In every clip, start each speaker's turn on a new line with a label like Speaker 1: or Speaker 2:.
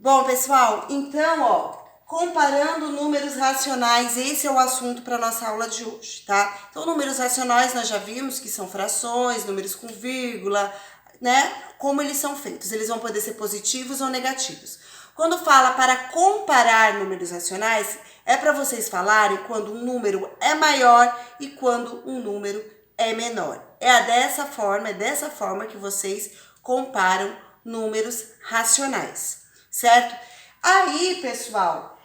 Speaker 1: Bom, pessoal, então, comparando números racionais, esse é o assunto para nossa aula de hoje, tá? Então, números racionais nós já vimos que são frações, números com vírgula, né? Como eles são feitos, eles vão poder ser positivos ou negativos. Quando fala para comparar números racionais, é para vocês falarem quando um número é maior e quando um número é menor. É dessa forma que vocês comparam números racionais, certo? Aí, pessoal,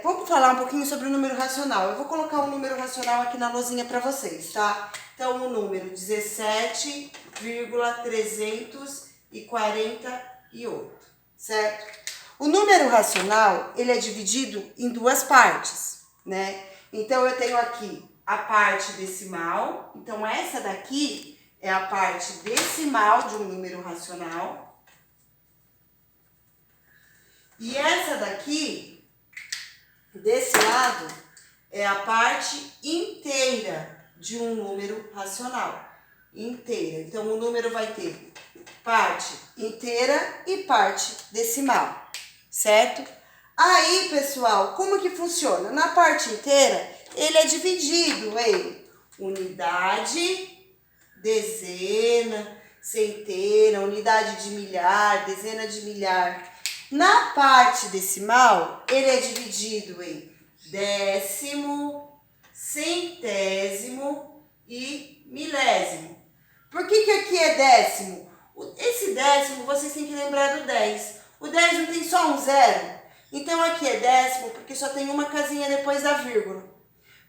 Speaker 1: vamos falar um pouquinho sobre o número racional. Eu vou colocar o número racional aqui na lousinha para vocês, tá? Então, o número 17,348, certo? O número racional, ele é dividido em duas partes, né? Então, eu tenho aqui a parte decimal. Então, essa daqui é a parte decimal de um número racional. E essa daqui, desse lado, é a parte inteira de um número racional. Inteira. Então, o número vai ter parte inteira e parte decimal, certo? Aí, pessoal, como que funciona? Na parte inteira, ele é dividido em unidade, dezena, centena, unidade de milhar, dezena de milhar. Na parte decimal, ele é dividido em décimo, centésimo e milésimo. Por que aqui é décimo? Esse décimo, vocês têm que lembrar do 10. O 10 não tem só um zero? Então, aqui é décimo porque só tem uma casinha depois da vírgula.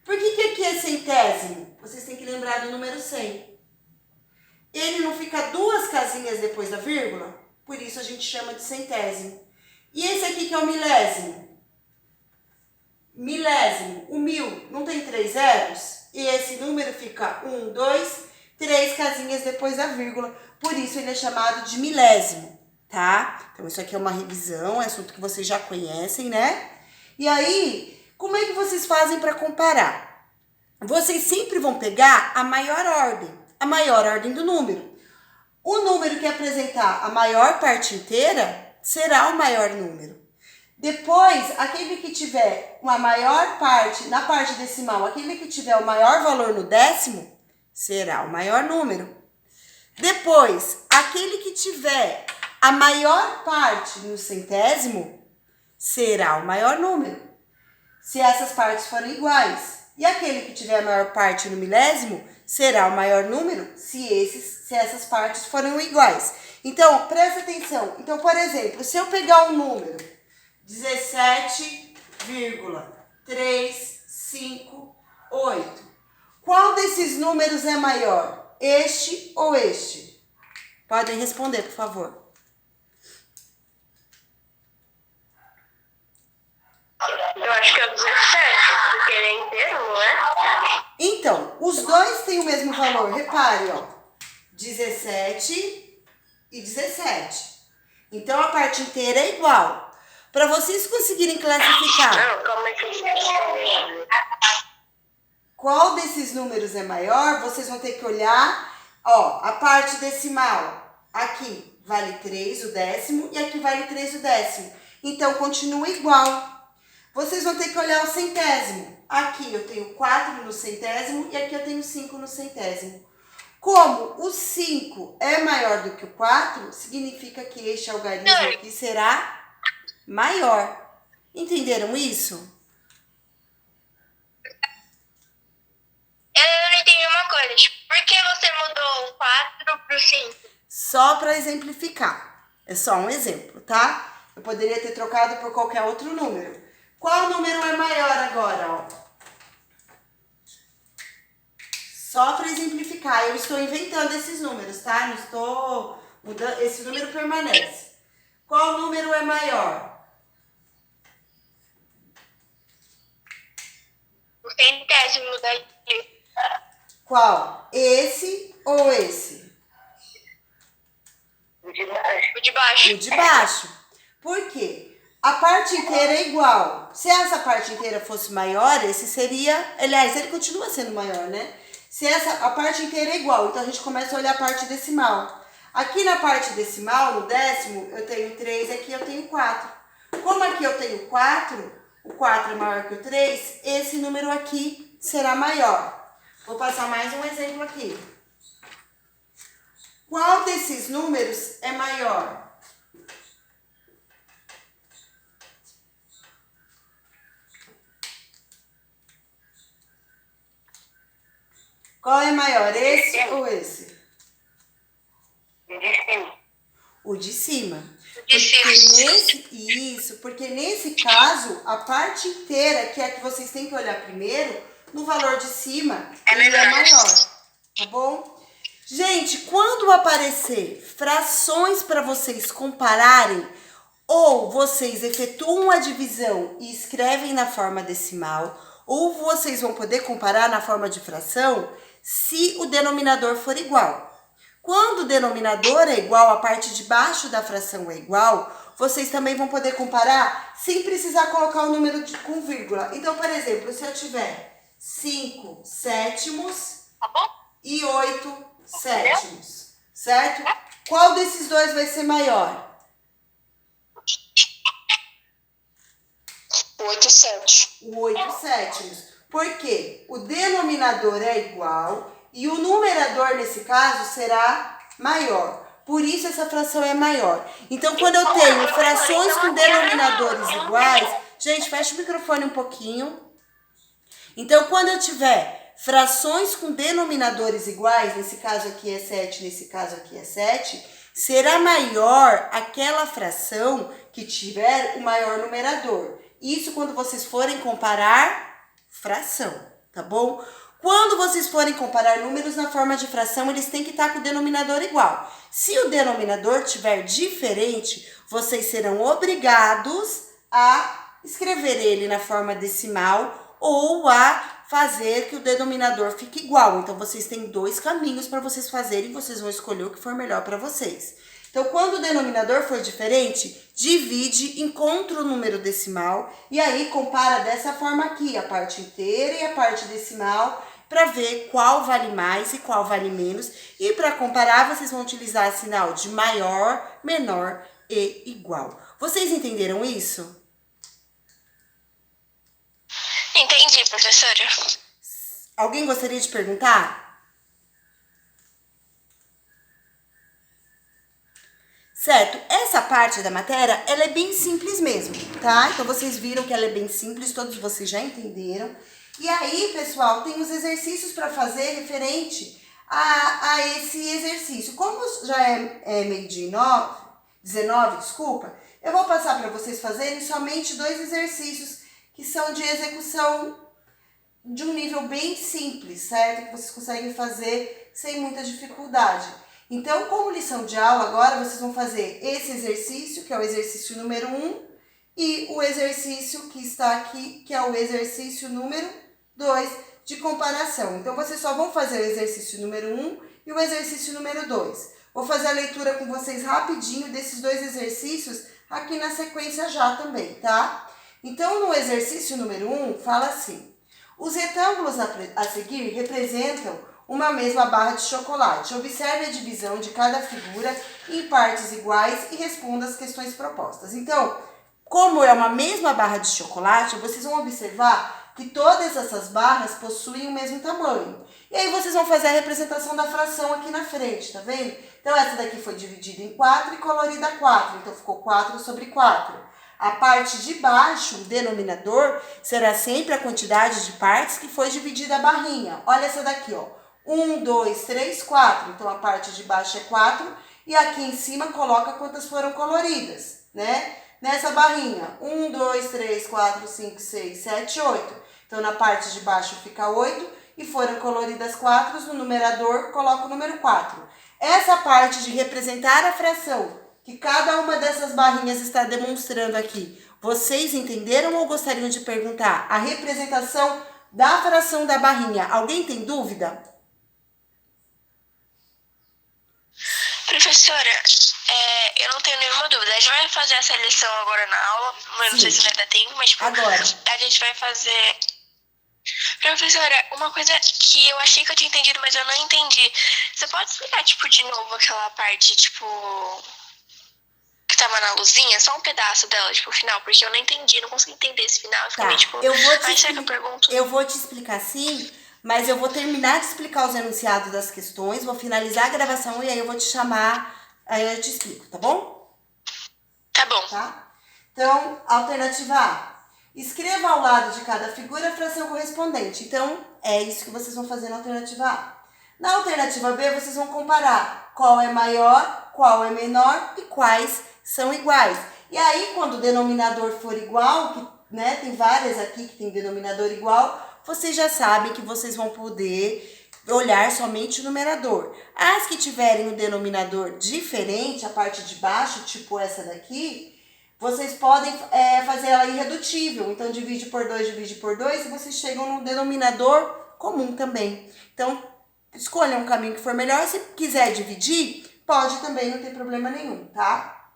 Speaker 1: Por que aqui é centésimo? Vocês têm que lembrar do número 100. Ele não fica duas casinhas depois da vírgula? Por isso a gente chama de centésimo. E esse aqui que é o milésimo? Milésimo, o 1000 não tem 3 zeros? E esse número fica 1, 2, 3 casinhas depois da vírgula. Por isso ele é chamado de milésimo, tá? Então isso aqui é uma revisão, é assunto que vocês já conhecem, né? E aí, como é que vocês fazem para comparar? Vocês sempre vão pegar a maior ordem do número. O número que apresentar a maior parte inteira será o maior número. Depois, aquele que tiver uma maior parte, na parte decimal, aquele que tiver o maior valor no décimo, será o maior número. Depois, aquele que tiver a maior parte no centésimo, será o maior número, se essas partes forem iguais. E aquele que tiver a maior parte no milésimo, será o maior número, se essas partes forem iguais. Então, presta atenção. Então, por exemplo, se eu pegar um número 17,358, qual desses números é maior? Este ou este? Podem responder, por favor.
Speaker 2: Eu acho que é o 17, porque ele é inteiro, não é?
Speaker 1: Então, os dois têm o mesmo valor. Repare, 17 e 17. Então, a parte inteira é igual. Para vocês conseguirem classificar
Speaker 2: Não, calma aí que eu esqueci.
Speaker 1: qual desses números é maior, vocês vão ter que olhar, a parte decimal. Aqui vale 3 o décimo e aqui vale 3 o décimo. Então, continua igual. Vocês vão ter que olhar o centésimo. Aqui eu tenho 4 no centésimo e aqui eu tenho 5 no centésimo. Como o 5 é maior do que o 4, significa que este algarismo aqui será maior. Entenderam isso?
Speaker 2: Eu não entendi uma coisa. Por que você mudou o 4 pro 5?
Speaker 1: Só para exemplificar. É só um exemplo, tá? Eu poderia ter trocado por qualquer outro número. Qual número é maior agora, Só para exemplificar, eu estou inventando esses números, tá? Não estou mudando, esse número permanece. Qual número é maior?
Speaker 2: O centésimo daqui.
Speaker 1: Qual? Esse ou esse?
Speaker 2: O de baixo. O de baixo.
Speaker 1: O de baixo. Por quê? A parte inteira é igual. Se essa parte inteira fosse maior, esse seria... Aliás, ele continua sendo maior, né? Se a parte inteira é igual, então a gente começa a olhar a parte decimal. Aqui na parte decimal, no décimo, eu tenho 3, aqui eu tenho 4. Como aqui eu tenho 4, o 4 é maior que o 3, esse número aqui será maior. Vou passar mais um exemplo aqui. Qual desses números é maior? Qual é maior, esse ou esse? O de cima. Porque nesse caso, a parte inteira, que é a que vocês têm que olhar primeiro, no valor de cima, ele é maior. Tá bom? Gente, quando aparecer frações para vocês compararem, ou vocês efetuam a divisão e escrevem na forma decimal, ou vocês vão poder comparar na forma de fração, se o denominador for igual. Quando o denominador é igual, a parte de baixo da fração é igual, vocês também vão poder comparar sem precisar colocar o número com vírgula. Então, por exemplo, se eu tiver 5 sétimos e 8 sétimos, certo? Qual desses dois vai ser maior?
Speaker 2: 8 sétimos.
Speaker 1: O 8 sétimos. Por quê? O denominador é igual e o numerador, nesse caso, será maior. Por isso, essa fração é maior. Então, quando eu tenho frações com denominadores iguais... Gente, fecha o microfone um pouquinho. Então, quando eu tiver frações com denominadores iguais, nesse caso aqui é 7, nesse caso aqui é 7, será maior aquela fração que tiver o maior numerador. Isso quando vocês forem comparar fração, tá bom? Quando vocês forem comparar números na forma de fração, eles têm que estar com o denominador igual. Se o denominador tiver diferente, vocês serão obrigados a escrever ele na forma decimal ou a fazer que o denominador fique igual. Então, vocês têm dois caminhos para vocês fazerem, vocês vão escolher o que for melhor para vocês. Então, quando o denominador for diferente, divide, encontra o número decimal e aí compara dessa forma aqui, a parte inteira e a parte decimal, para ver qual vale mais e qual vale menos. E para comparar, vocês vão utilizar sinal de maior, menor e igual. Vocês entenderam isso?
Speaker 2: Entendi, professora.
Speaker 1: Alguém gostaria de perguntar? Certo, essa parte da matéria, ela é bem simples mesmo, tá? Então, vocês viram que ela é bem simples, todos vocês já entenderam. E aí, pessoal, tem os exercícios para fazer referente a esse exercício. Como já é meio-dia 19, desculpa, eu vou passar para vocês fazerem somente 2 exercícios que são de execução de um nível bem simples, certo? Que vocês conseguem fazer sem muita dificuldade. Então, como lição de aula, agora vocês vão fazer esse exercício, que é o exercício número 1, e o exercício que está aqui, que é o exercício número 2 de comparação. Então, vocês só vão fazer o exercício número 1 e o exercício número 2. Vou fazer a leitura com vocês rapidinho desses 2 exercícios aqui na sequência já também, tá? Então, no exercício número 1, fala assim: os retângulos a seguir representam uma mesma barra de chocolate. Observe a divisão de cada figura em partes iguais e responda as questões propostas. Então, como é uma mesma barra de chocolate, vocês vão observar que todas essas barras possuem o mesmo tamanho. E aí vocês vão fazer a representação da fração aqui na frente, tá vendo? Então, essa daqui foi dividida em 4 e colorida 4. Então, ficou 4 sobre 4. A parte de baixo, o denominador, será sempre a quantidade de partes que foi dividida a barrinha. Olha essa daqui, ó. 1, 2, 3, 4. Então, a parte de baixo é 4. E aqui em cima, coloca quantas foram coloridas, né? Nessa barrinha, 1, 2, 3, 4, 5, 6, 7, 8. Então, na parte de baixo fica 8 e foram coloridas 4. No numerador, coloca o número 4. Essa parte de representar a fração que cada uma dessas barrinhas está demonstrando aqui, vocês entenderam ou gostariam de perguntar? A representação da fração da barrinha, alguém tem dúvida?
Speaker 2: Professora, eu não tenho nenhuma dúvida. A gente vai fazer essa lição agora na aula. Eu não sei se vai dar tempo, mas
Speaker 1: agora
Speaker 2: a gente vai fazer Professora, uma coisa que eu achei que eu tinha entendido, mas eu não entendi. Você pode explicar, tipo, de novo aquela parte, tipo, que tava na luzinha? Só um pedaço dela, tipo, o final, porque eu não entendi, não consegui entender esse final. Eu fiquei meio, tipo, ai, será que eu pergunto?
Speaker 1: Eu vou te explicar sim, mas eu vou terminar de explicar os enunciados das questões, vou finalizar a gravação e aí eu vou te chamar, aí eu te explico, tá bom?
Speaker 2: Tá bom.
Speaker 1: Tá? Então, alternativa A. Escreva ao lado de cada figura a fração correspondente. Então, é isso que vocês vão fazer na alternativa A. Na alternativa B, vocês vão comparar qual é maior, qual é menor e quais são iguais. E aí, quando o denominador for igual, que, né, tem várias aqui que tem denominador igual, vocês já sabem que vocês vão poder olhar somente o numerador. As que tiverem o denominador diferente, a parte de baixo, tipo essa daqui, vocês podem fazer ela irredutível. Então, divide por 2 e vocês chegam no denominador comum também. Então, escolha um caminho que for melhor. Se quiser dividir, pode também, não tem problema nenhum, tá?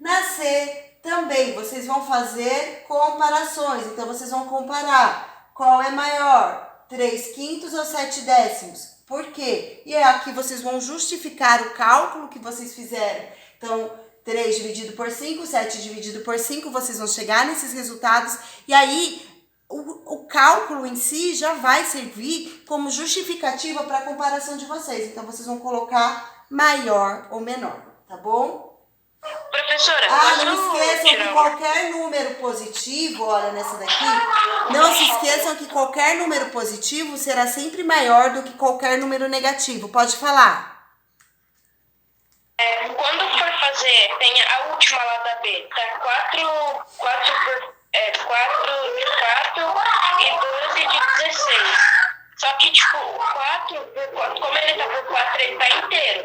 Speaker 1: Na C, também, vocês vão fazer comparações. Então, vocês vão comparar qual é maior, 3/5 ou 7/10. Por quê? E é aqui vocês vão justificar o cálculo que vocês fizeram. Então, 3 dividido por 5, 7 dividido por 5, vocês vão chegar nesses resultados. E aí, o cálculo em si já vai servir como justificativa para a comparação de vocês. Então, vocês vão colocar maior ou menor, tá bom?
Speaker 2: Professora,
Speaker 1: não esqueçam que qualquer número positivo, olha nessa daqui, não se esqueçam que qualquer número positivo será sempre maior do que qualquer número negativo. Pode falar.
Speaker 2: Quando for fazer, tem a última lá da B, tá 4 por 4 e 12 de 16. Só que, tipo, o 4 por 4, como ele tá por 4, ele tá inteiro.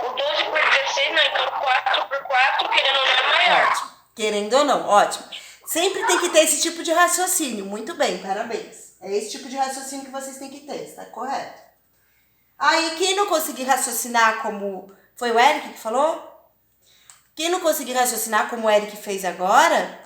Speaker 2: O 12 por 16, não, então 4 por 4, querendo ou não, é maior.
Speaker 1: Ótimo. Querendo ou não, ótimo. Sempre tem que ter esse tipo de raciocínio. Muito bem, parabéns. É esse tipo de raciocínio que vocês têm que ter, está correto? Aí, quem não conseguir raciocinar como... Foi o Eric que falou? Quem não conseguir raciocinar como o Eric fez agora,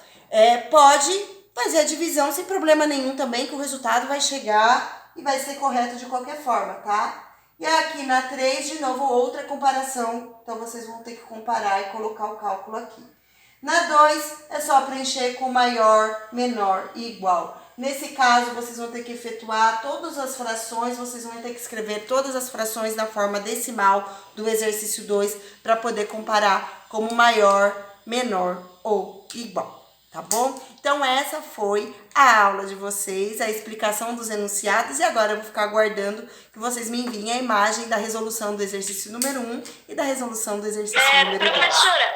Speaker 1: pode fazer a divisão sem problema nenhum também, que o resultado vai chegar e vai ser correto de qualquer forma, tá? E aqui na 3, de novo, outra comparação. Então, vocês vão ter que comparar e colocar o cálculo aqui. Na 2, é só preencher com maior, menor e igual. Nesse caso, vocês vão ter que efetuar todas as frações, vocês vão ter que escrever todas as frações na forma decimal do exercício 2 para poder comparar como maior, menor ou igual, tá bom? Então, essa foi a aula de vocês, a explicação dos enunciados, e agora eu vou ficar aguardando que vocês me enviem a imagem da resolução do exercício número 1 e da resolução do exercício número 2.
Speaker 2: Professora,